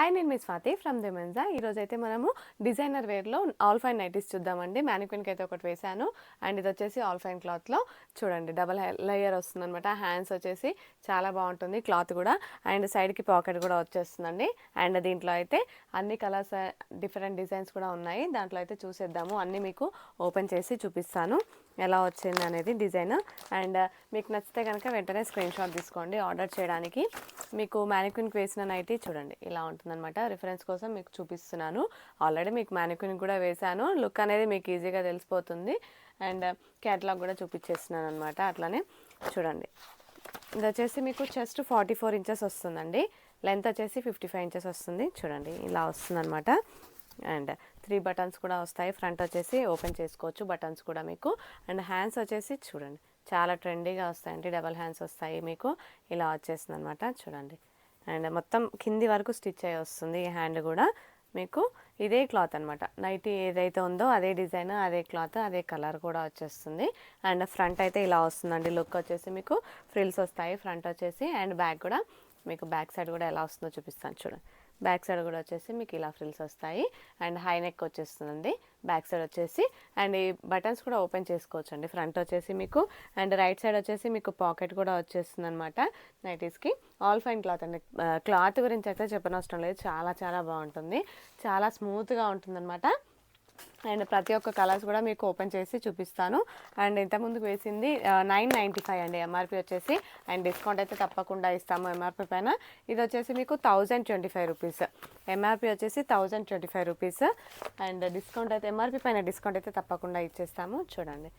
Hi, నేను మీ Swathi from దిమెన్జా. ఈరోజైతే మనము డిజైనర్ వేర్లో ఆల్ ఫైన్ నైటీస్ చూద్దామండి. మ్యానిక్విన్కి అయితే ఒకటి వేసాను. అండ్ ఇది వచ్చేసి ఆల్ ఫైన్ క్లాత్లో చూడండి, డబల్ లేయర్ వస్తుంది అనమాట. హ్యాండ్స్ వచ్చేసి చాలా బాగుంటుంది క్లాత్ కూడా. అండ్ సైడ్కి పాకెట్ కూడా వచ్చేస్తుందండి. అండ్ దీంట్లో అయితే అన్ని కలర్స్ డిఫరెంట్ డిజైన్స్ కూడా ఉన్నాయి. దాంట్లో అయితే చూసేద్దాము. అన్నీ మీకు ఓపెన్ చేసి చూపిస్తాను ఎలా వచ్చింది అనేది డిజైన్. అండ్ మీకు నచ్చితే కనుక వెంటనే స్క్రీన్ షాట్ తీసుకోండి ఆర్డర్ చేయడానికి. మీకు మ్యానిక్విన్కి వేసిన నైటీ చూడండి ఇలా ఉంటుందన్నమాట. రిఫరెన్స్ కోసం మీకు చూపిస్తున్నాను. ఆల్రెడీ మీకు మ్యానిక్విన్ కూడా వేశాను. లుక్ అనేది మీకు ఈజీగా తెలిసిపోతుంది. అండ్ క్యాటలాగ్ కూడా చూపించేస్తున్నాను అనమాట. అట్లానే చూడండి, ఇది వచ్చేసి మీకు చెస్ట్ 44 ఇంచెస్ వస్తుందండి. లెంత్ వచ్చేసి 55 ఇంచెస్ వస్తుంది. చూడండి ఇలా వస్తుందన్నమాట. అండ్ 3 బటన్స్ కూడా వస్తాయి. ఫ్రంట్ వచ్చేసి ఓపెన్ చేసుకోవచ్చు బటన్స్ కూడా మీకు. అండ్ హ్యాండ్స్ వచ్చేసి చూడండి చాలా ట్రెండీగా వస్తాయండి. డబల్ హ్యాండ్స్ వస్తాయి మీకు. ఇలా వచ్చేస్తుంది అనమాట చూడండి. అండ్ మొత్తం కింది వరకు స్టిచ్ అయ్యి వస్తుంది. ఈ హ్యాండ్ కూడా మీకు ఇదే క్లాత్ అనమాట. నైటీ ఏదైతే ఉందో అదే డిజైన్, అదే క్లాత్, అదే కలర్ కూడా వచ్చేస్తుంది. అండ్ ఫ్రంట్ అయితే ఇలా వస్తుందండి. లుక్ వచ్చేసి మీకు ఫ్రిల్స్ వస్తాయి ఫ్రంట్ వచ్చేసి. అండ్ బ్యాక్ కూడా మీకు బ్యాక్ సైడ్ కూడా ఎలా వస్తుందో చూపిస్తాను చూడండి. బ్యాక్ సైడ్ కూడా వచ్చేసి మీకు ఇలా ఫ్రిల్స్ వస్తాయి. అండ్ హై నెక్ వచ్చేస్తుందండి బ్యాక్ సైడ్ వచ్చేసి. అండ్ ఈ బటన్స్ కూడా ఓపెన్ చేసుకోవచ్చు అండి. ఫ్రంట్ వచ్చేసి మీకు. అండ్ రైట్ సైడ్ వచ్చేసి మీకు పాకెట్ కూడా వచ్చేస్తుంది అనమాట నైటీస్కి. ఆల్ ఫైన్ క్లాత్ అండి. క్లాత్ గురించి అయితే చెప్పనవసరం లేదు. చాలా చాలా బాగుంటుంది. చాలా స్మూత్గా ఉంటుందన్నమాట. అండ్ ప్రతి ఒక్క కలర్స్ కూడా మీకు ఓపెన్ చేసి చూపిస్తాను. అండ్ ఇంతకుముందుకు వేసింది 995 అండి ఎంఆర్పి వచ్చేసి. అండ్ డిస్కౌంట్ అయితే తప్పకుండా ఇస్తాము ఎంఆర్పి పైన. ఇది వచ్చేసి మీకు 1025 రూపీస్. ఎంఆర్పి వచ్చేసి 1025 రూపీస్. అండ్ డిస్కౌంట్ అయితే ఎంఆర్పి పైన డిస్కౌంట్ అయితే తప్పకుండా ఇచ్చేస్తాము. చూడండి,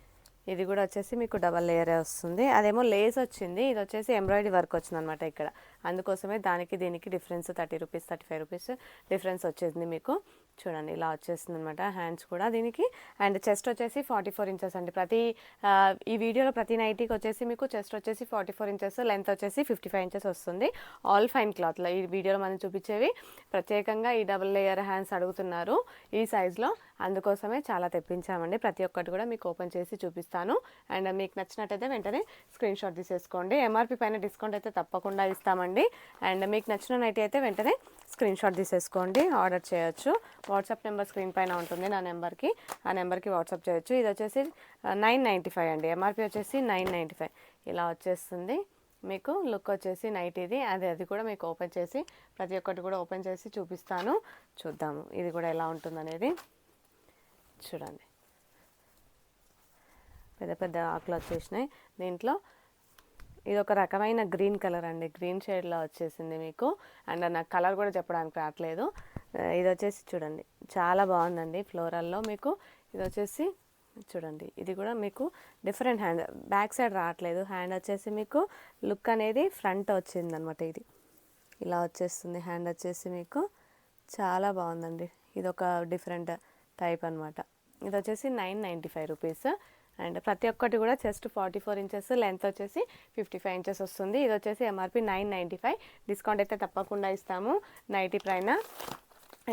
ఇది కూడా వచ్చేసి మీకు డబల్ లేయరే వస్తుంది. అదేమో లేస్ వచ్చింది. ఇది వచ్చేసి ఎంబ్రాయిడరీ వర్క్ వచ్చింది అనమాట ఇక్కడ. అందుకోసమే దానికి దీనికి డిఫరెన్స్ 30 రూపీస్ 35 రూపీస్ డిఫరెన్స్ వచ్చేసింది మీకు. చూడండి ఇలా వచ్చేస్తుంది అనమాట హ్యాండ్స్ కూడా దీనికి. అండ్ చెస్ట్ వచ్చేసి 44 ఇంచెస్ అండి. ఈ వీడియోలో ప్రతి నైటీకి వచ్చేసి మీకు చెస్ట్ వచ్చేసి 44 ఇంచెస్, లెంత్ వచ్చేసి 55 ఇంచెస్ వస్తుంది. ఆల్ ఫైన్ క్లాత్లో ఈ వీడియోలో మనం చూపించేవి ప్రత్యేకంగా ఈ డబుల్ లేయర్ హ్యాండ్స్ అడుగుతున్నారు ఈ సైజులో. అందుకోసమే చాలా తెప్పించామండి. ప్రతి ఒక్కటి కూడా మీకు ఓపెన్ చేసి చూపిస్తాను. అండ్ మీకు నచ్చినట్టయితే వెంటనే స్క్రీన్ షాట్ తీసేసుకోండి. ఎంఆర్పి పైన డిస్కౌంట్ అయితే తప్పకుండా ఇస్తామండి. అండ్ మీకు నచ్చిన నైటీ అయితే వెంటనే స్క్రీన్ షాట్ తీసేసుకోండి, ఆర్డర్ చేయొచ్చు. వాట్సాప్ నెంబర్ స్క్రీన్ పైన ఉంటుంది నా నెంబర్కి. ఆ నెంబర్కి వాట్సాప్ చేయొచ్చు. ఇది వచ్చేసి 995 అండి. ఎంఆర్పి వచ్చేసి 995. ఇలా వచ్చేస్తుంది మీకు. లుక్ వచ్చేసి నైట్ ఇది అది కూడా మీకు ఓపెన్ చేసి ప్రతి ఒక్కటి కూడా ఓపెన్ చేసి చూపిస్తాను. చూద్దాము ఇది కూడా ఎలా ఉంటుందనేది. చూడండి, పెద్ద పెద్ద ఆకులు వచ్చేసినాయి దీంట్లో. ఇది ఒక రకమైన గ్రీన్ కలర్ అండి. గ్రీన్ షేడ్లో వచ్చేసింది మీకు. అండ్ నాకు కలర్ కూడా చెప్పడానికి రావట్లేదు. ఇది వచ్చేసి చూడండి చాలా బాగుందండి ఫ్లోరల్లో మీకు. ఇది వచ్చేసి చూడండి, ఇది కూడా మీకు డిఫరెంట్ హ్యాండ్. బ్యాక్ సైడ్ రావట్లేదు హ్యాండ్ వచ్చేసి మీకు. లుక్ అనేది ఫ్రంట్ వచ్చింది అనమాట. ఇది ఇలా వచ్చేస్తుంది హ్యాండ్ వచ్చేసి మీకు. చాలా బాగుందండి. ఇది ఒక డిఫరెంట్ టైప్ అనమాట. ఇది వచ్చేసి 995 రూపీస్. అండ్ ప్రతి ఒక్కటి కూడా చెస్ట్ 44 ఇంచెస్, లెంత్ వచ్చేసి 55 ఇంచెస్ వస్తుంది. ఇది వచ్చేసి ఎంఆర్పి 995. డిస్కౌంట్ అయితే తప్పకుండా ఇస్తాము. నైటీ పైన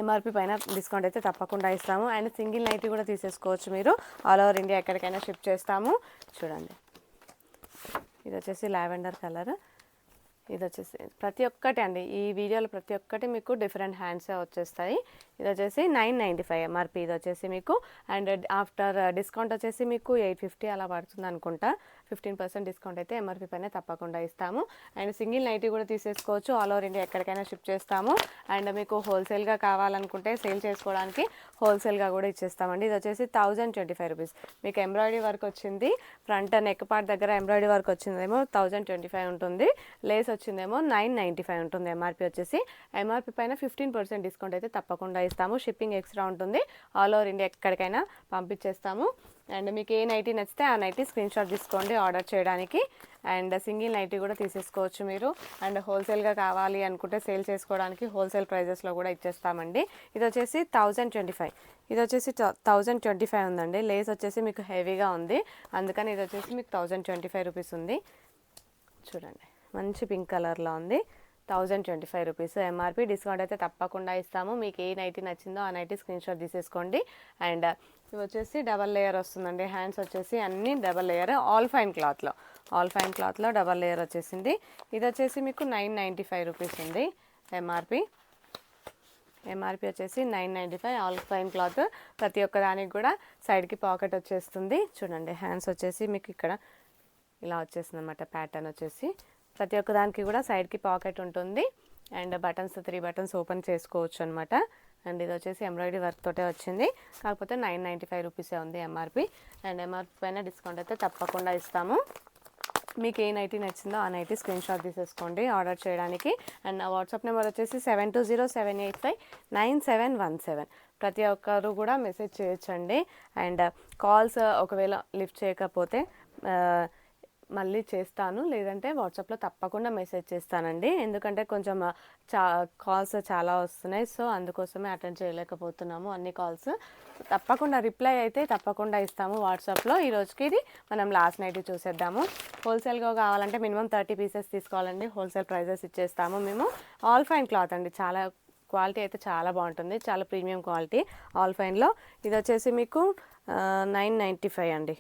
ఎంఆర్పి పైన డిస్కౌంట్ అయితే తప్పకుండా ఇస్తాము. అండ్ సింగిల్ నైటీ కూడా తీసేసుకోవచ్చు మీరు. ఆల్ ఓవర్ ఇండియా ఎక్కడికైనా షిప్ చేస్తాము. చూడండి, ఇది వచ్చేసి లావెండర్ కలర్. ఇది వచ్చేసి ప్రతి ఒక్కటి అండి ఈ వీడియోలో ప్రతి ఒక్కటి మీకు డిఫరెంట్ హ్యాండ్సే వచ్చేస్తాయి. ఇది వచ్చేసి 995 ఎంఆర్పి. ఇది వచ్చేసి మీకు. అండ్ ఆఫ్టర్ డిస్కౌంట్ వచ్చేసి మీకు 850 అలా పడుతుంది అనుకుంటా. 15% డిస్కౌంట్ అయితే ఎంఆర్పి పైన తప్పకుండా ఇస్తాము. అండ్ సింగిల్ నైటీ కూడా తీసేసుకోవచ్చు. ఆల్ ఓవర్ ఇండియా ఎక్కడికైనా షిప్ చేస్తాము. అండ్ మీకు హోల్సేల్గా కావాలనుకుంటే సేల్ చేసుకోవడానికి హోల్సేల్గా కూడా ఇచ్చేస్తామండి. ఇది వచ్చేసి 1025 రూపీస్. మీకు ఎంబ్రాయిడరీ వర్క్ వచ్చింది. ఫ్రంట్ నెక్ పార్ట్ దగ్గర ఎంబ్రాయిడరీ వర్క్ వచ్చిందేమో 1025 ఉంటుంది. లేస్ వచ్చిందేమో 995 ఉంటుంది ఎంఆర్పి వచ్చేసి. ఎంఆర్పి పైన 15% డిస్కౌంట్ అయితే తప్పకుండా ఇస్తాము. షిప్పింగ్ ఎక్స్ట్రా ఉంటుంది. ఆల్ ఓవర్ ఇండియా ఎక్కడికైనా పంపించేస్తాము. అండ్ మీకు ఏ నైటీ నచ్చితే ఆ నైటీ స్క్రీన్ షాట్ తీసుకోండి ఆర్డర్ చేయడానికి. అండ్ సింగిల్ నైటీ కూడా తీసేసుకోవచ్చు మీరు. అండ్ హోల్సేల్గా కావాలి అనుకుంటే సేల్ చేసుకోవడానికి హోల్సేల్ ప్రైజెస్లో కూడా ఇచ్చేస్తామండి. ఇది వచ్చేసి 1025. ఇది వచ్చేసి 1025 ఉందండి. లేస్ వచ్చేసి మీకు హెవీగా ఉంది, అందుకని ఇది వచ్చేసి మీకు 1025 రూపీస్ ఉంది. చూడండి, మంచి పింక్ కలర్లో ఉంది. 1025 రూపీస్ ఎంఆర్పి. డిస్కౌంట్ అయితే తప్పకుండా ఇస్తాము. మీకు ఏ నైటీ నచ్చిందో ఆ నైటీ స్క్రీన్ షాట్ తీసేసుకోండి. అండ్ ఇవి వచ్చేసి డబల్ లేయర్ వస్తుందండి. హ్యాండ్స్ వచ్చేసి అన్నీ డబల్ లేయర్. ఆల్ ఫైన్ క్లాత్లో డబల్ లేయర్ వచ్చేసింది. ఇది వచ్చేసి మీకు 995 రూపీస్ ఉంది ఎంఆర్పి. ఎంఆర్పి వచ్చేసి 995 ఆల్ ఫైన్ క్లాత్. ప్రతి ఒక్క దానికి కూడా సైడ్కి పాకెట్ వచ్చేస్తుంది. చూడండి హ్యాండ్స్ వచ్చేసి మీకు ఇక్కడ ఇలా వచ్చేస్తుంది అనమాట. ప్యాటర్న్ వచ్చేసి ప్రతి ఒక్క దానికి కూడా సైడ్కి పాకెట్ ఉంటుంది. అండ్ బటన్స్ 3 బటన్స్ ఓపెన్ చేసుకోవచ్చు అనమాట. అండ్ ఇది వచ్చేసి ఎంబ్రాయిడరీ వర్క్ తోటే వచ్చింది. కాకపోతే 995 రూపీసే ఉంది ఎంఆర్పి. అండ్ ఎంఆర్పి పైన డిస్కౌంట్ అయితే తప్పకుండా ఇస్తాము. మీకు ఏ నైటీ నచ్చిందో ఆ నైటీ స్క్రీన్ షాట్ తీసేసుకోండి ఆర్డర్ చేయడానికి. అండ్ నా వాట్సాప్ నెంబర్ వచ్చేసి 7207859717. ప్రతి ఒక్కరు కూడా మెసేజ్ చేయొచ్చండి. అండ్ కాల్స్ ఒకవేళ లిఫ్ట్ చేయకపోతే మళ్ళీ చేస్తాను, లేదంటే వాట్సాప్లో తప్పకుండా మెసేజ్ చేస్తానండి. ఎందుకంటే కొంచెం కాల్స్ చాలా వస్తున్నాయి, సో అందుకోసమే అటెండ్ చేయలేకపోతున్నాము అన్ని కాల్స్. తప్పకుండా రిప్లై అయితే తప్పకుండా ఇస్తాము వాట్సాప్లో. ఈ రోజుకి ఇది మనం లాస్ట్ నైట్ చూసేద్దాము. హోల్సేల్గా కావాలంటే మినిమం 30 పీసెస్ తీసుకోవాలండి. హోల్సేల్ ప్రైజెస్ ఇచ్చేస్తాము మేము. ఆల్ ఫైన్ క్లాత్ అండి, చాలా క్వాలిటీ అయితే చాలా బాగుంటుంది, చాలా ప్రీమియం క్వాలిటీ ఆల్ ఫైన్లో. ఇది వచ్చేసి మీకు 995 అండి,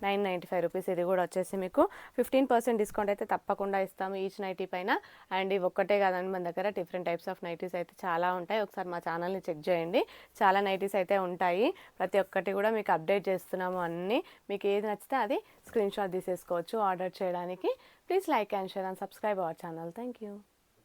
995 రూపీస్. ఇది కూడా వచ్చేసి మీకు 15% డిస్కౌంట్ అయితే తప్పకుండా ఇస్తాము ఈచ్ నైటీ పైన. అండ్ ఇవి ఒక్కటే కాదండి, మన దగ్గర డిఫరెంట్ టైప్స్ ఆఫ్ నైటీస్ అయితే చాలా ఉంటాయి. ఒకసారి మా ఛానల్ని చెక్ చేయండి, చాలా నైటీస్ అయితే ఉంటాయి. ప్రతి ఒక్కటి కూడా మీకు అప్డేట్ చేస్తున్నాము అన్నీ. మీకు ఏది నచ్చితే అది స్క్రీన్ షాట్ తీసేసుకోవచ్చు ఆర్డర్ చేయడానికి. Please like and share and subscribe our channel. Thank you.